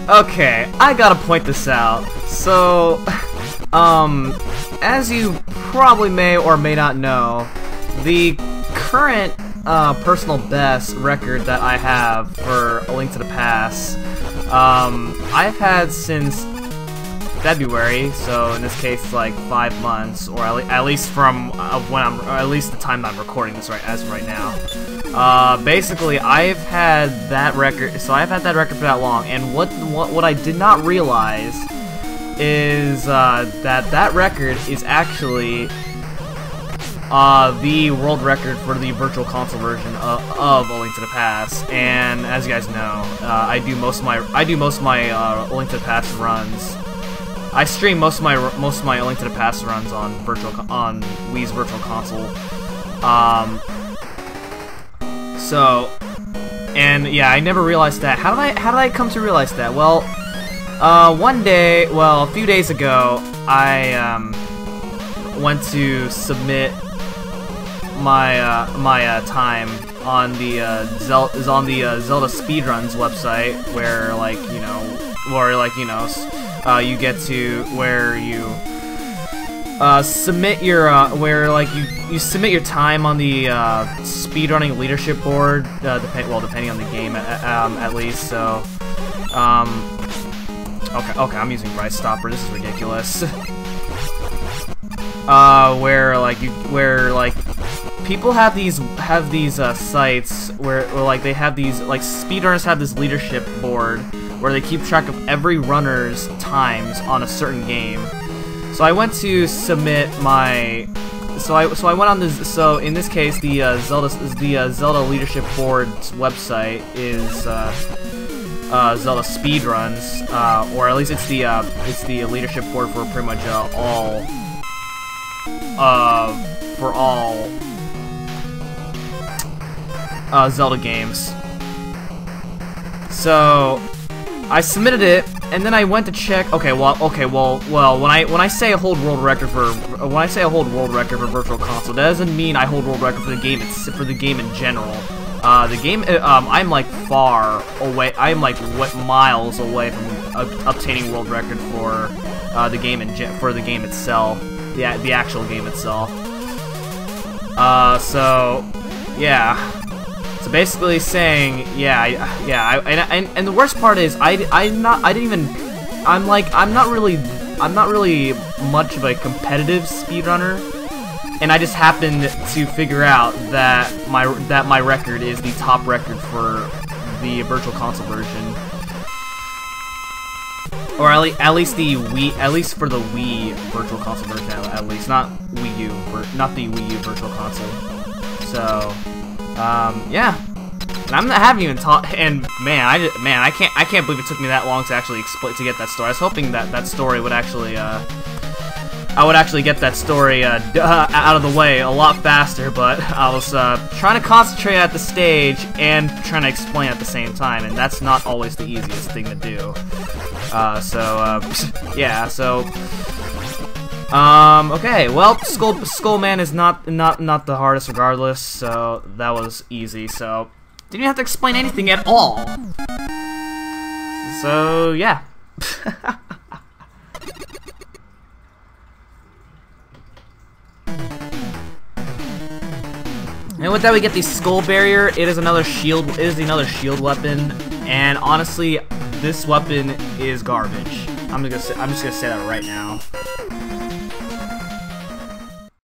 Okay, I gotta point this out. So, as you probably may or may not know, the current personal best record that I have for A Link to the Past, I've had since February, so in this case, like 5 months, or at least from when or at least the time that I'm recording this as of right now. Basically, I've had that record. So I've had that record for that long, and what I did not realize is that record is actually the world record for the Virtual Console version of A Link to the Past. And as you guys know, I do most of my A Link to the Past runs. I stream most of my A Link to the Past runs on Wii's Virtual Console. So, and yeah, I never realized that. How did I come to realize that? Well, one day, well, a few days ago, I went to submit my my time on the Zelda Speedruns website, where you get to where you submit your you submit your time on the speedrunning leadership board, depending on the game at least. So okay, I'm using Bright Stopper. This is ridiculous. Where people have these sites where they have these speedrunners have this leadership board where they keep track of every runner's times on a certain game. So I went to submit my. So I went on this. So in this case, the Zelda leadership board's website is Zelda Speedruns, or at least it's the leadership board for pretty much all Zelda games. So I submitted it, and then I went to check. Well, when I say a hold world record for Virtual Console, that doesn't mean I hold world record for the game. It's for the game in general. The game, I'm like far away. I'm like miles away from obtaining world record for the game itself. The actual game itself. So yeah. So basically saying, and the worst part is I'm not really much of a competitive speedrunner, and I just happened to figure out that my record is the top record for the Virtual Console version, or at least for the Wii Virtual Console version, at least not Wii U, not the Wii U Virtual Console. So. Yeah, and I haven't even taught. And man, I can't believe it took me that long to actually get that story. I was hoping that story would actually, I would actually get that story out of the way a lot faster. But I was trying to concentrate at the stage and trying to explain at the same time, and that's not always the easiest thing to do. Yeah, so. Okay, well, Skullman is not the hardest regardless, so that was easy, so didn't even have to explain anything at all. So, yeah. And with that, we get the Skull Barrier. It is another shield weapon, and honestly, this weapon is garbage. I'm just gonna say that right now.